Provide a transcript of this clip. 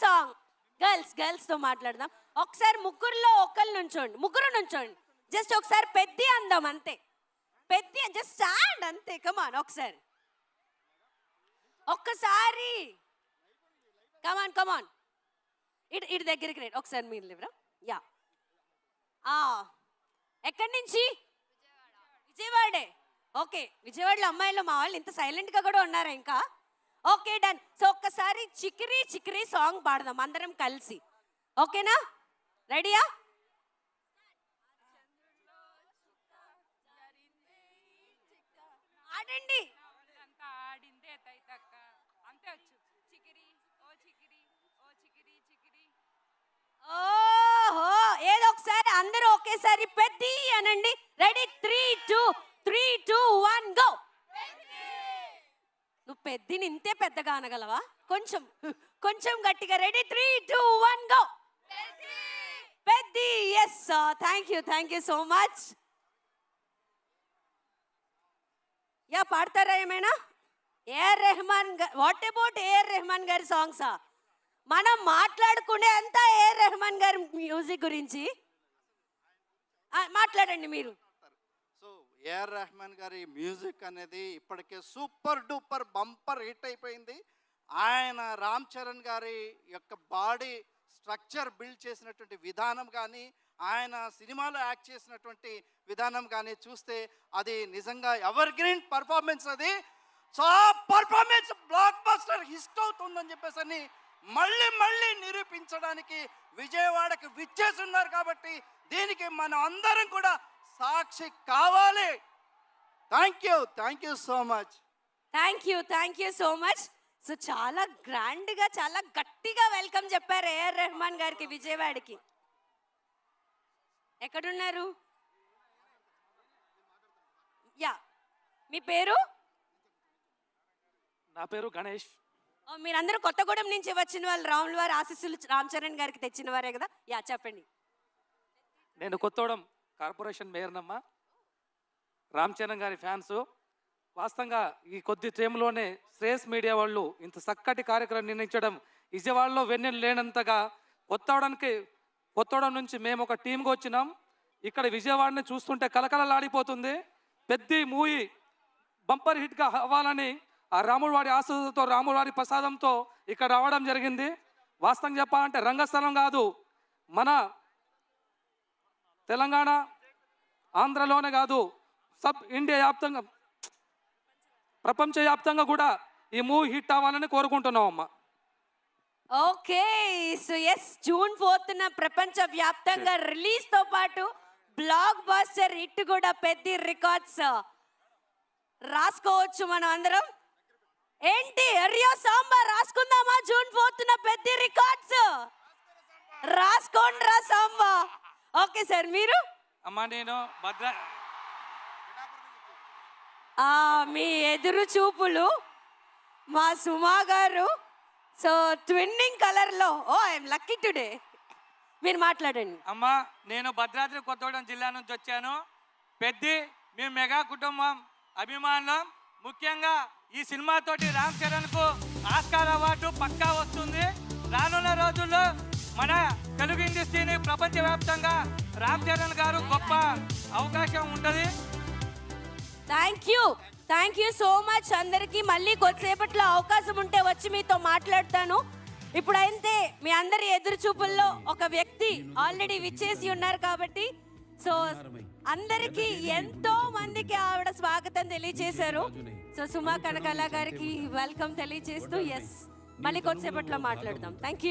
Song girls తో మాట్లాడదాం. ఒకసారి ముగ్గురులో ఒకళ్ళు నుంచోండి, ముగ్గురు నుంచోండి. జస్ట్ ఒకసారి పెద్ద అందాం అంతే. పెద్ద జస్ట్ స్టాండ్ అంతే. కమాన్ ఒకసారి, ఒక్కసారి కమాన్ ఇటు దగ్గరికి రండి. ఒకసారి మీరు లేవరా? యా, ఎక్కడి నుంచి? విజయవాడే. ఓకే, విజయవాడలో అమ్మాయిలు మా వాళ్ళు ఇంత సైలెంట్గా కూడా ఉన్నారా ఇంకా? Okay, done. సో ఒక్కసారి చికిరి చికిరి సాంగ్ పాడదాం అందరం కలిసి. ఓకేనా? రెడీయా? ఆడండి. ఓహో, ఏదో ఒకసారి అందరూ ఒకేసారి పెద్ది అనండి. రెడీ? 3 2 1 గో. నువ్వు పెద్దిని ఇంతే పెద్దగా అనగలవా? కొంచెం గట్టిగా. Ready? 3 2 1 go. Peddi. Yes, thank you so much. Yeah, పాడతారా ఏమైనా? ఏఆర్ రెహమాన్ గారు. వాట్ అబౌట్ ఏఆర్ రెహమాన్ గారి సాంగ్సా? మనం మాట్లాడుకునే అంతా ఏఆర్ రెహమాన్ గారి మ్యూజిక్ గురించి మాట్లాడండి మీరు. సో ఏఆర్ రెహమాన్ గారి మ్యూజిక్ అనేది ఇప్పటికే సూపర్ డూపర్ బంపర్ హిట్ అయిపోయింది. ఆయన రామ్ చరణ్ గారి యొక్క బాడీ స్ట్రక్చర్ బిల్డ్ చేసినటువంటి విధానం కానీ, ఆయన సినిమాలో యాక్ట్ చేసినటువంటి విధానం కానీ చూస్తే అది నిజంగా ఎవర్ గ్రీన్ పర్ఫార్మెన్స్. అది so performance block buster hit అవుతుందని చెప్పేసి అని మళ్ళీ నిరూపించడానికి విజయవాడకి విచ్చేసి ఉన్నారు. కాబట్టి దీనికి మనం అందరం కూడా సాక్షి కావాలి. Thank you so much. Thank you so much. So చాలా గ్రాండ్గా, చాలా గట్టిగా వెల్కమ్ చెప్పారు ఏఆర్ రెహమాన్ గారికి విజయవాడకి. ఎక్కడున్నారు? యా, మీ పేరు? నా పేరు గణేష్. మీరందరూ కొత్తగూడెం నుంచి వచ్చిన వాళ్ళు, రాముల వారి ఆశీస్సులు రామ్ చరణ్ గారికి తెచ్చిన వారే కదా? యా, చెప్పండి. నేను కొత్తగూడెం కార్పొరేషన్ మేయర్నమ్మ, రామ్ చరణ్ గారి ఫ్యాన్స్. వాస్తవంగా ఈ కొద్ది టైంలోనే శ్రేయస్ మీడియా వాళ్ళు ఇంత చక్కటి కార్యక్రమం నిర్ణయించడం, విజయవాడలో వెన్నెలు లేనంతగా కొత్తగూడెం నుంచి మేము ఒక టీంగా వచ్చినాం. ఇక్కడ విజయవాడని చూస్తుంటే కలకలలాడిపోతుంది. పెద్ద మూవీ బంపర్ హిట్గా అవ్వాలని ఆ రాములవారి ఆశతో, రాములవారి ప్రసాదంతో ఇక్కడ రావడం జరిగింది. వాస్తవం చెప్పాలంటే రంగస్థలం కాదు, మన తెలంగాణ ఆంధ్రలోనే కాదు, సబ్ ఇండియా వ్యాప్తంగా, ప్రపంచవ్యాప్తంగా కూడా ఈ మూవీ హిట్ అవ్వాలని కోరుకుంటున్నాం అమ్మ. ఓకే, సో ఎస్, June 4న ప్రపంచ వ్యాప్తంగా రిలీజ్ తో పాటు బ్లాక్ బస్టర్ హిట్ కూడా పెద్ద రికార్డ్స్ రాసుకోవచ్చు మనం అందరం. ఏంటి అరియో సాంబా రాసుకుందామా? June 4న పెద్ద రికార్డ్స్ రాసుకోండి రా సాంబా. ఓకే సార్, మీరు? అమ్మా నేను మీ ఎదురు చూపులు మా సుమా గారు. సో ట్విన్నింగ్ కలర్లో. I'm lucky today. మీరు మాట్లాడండి. అమ్మా నేను భద్రాద్రి కొత్తగూడెం జిల్లా నుంచి వచ్చాను. మేము మెగా కుటుంబం అభిమానులం. ముఖ్యంగా ఈ సినిమాతోటి రామ్ చరణ్కు ఆస్కార్ అవార్డు పక్కా వస్తుంది. రానున్న రోజుల్లో మన తెలుగు ఇండస్ట్రీని ప్రపంచవ్యాప్తంగా రామ్ చరణ్ గారు గొప్ప అవకాశం ఉంటుంది. థ్యాంక్ యూ సో మచ్ అందరికీ. మళ్ళీ కొద్దిసేపట్లో అవకాశం ఉంటే వచ్చి మీతో మాట్లాడతాను. ఇప్పుడైతే మీ అందరి ఎదురు చూపుల్లో ఒక వ్యక్తి ఆల్రెడీ విచ్చేసి ఉన్నారు కాబట్టి, సో అందరికి ఎంతో మందికి ఆవిడ స్వాగతం తెలియజేశారు. సో సుమా కనకాల గారికి వెల్కమ్ తెలియజేస్తూ, ఎస్, మళ్ళీ కొద్దిసేపట్లో మాట్లాడదాం. Thank you.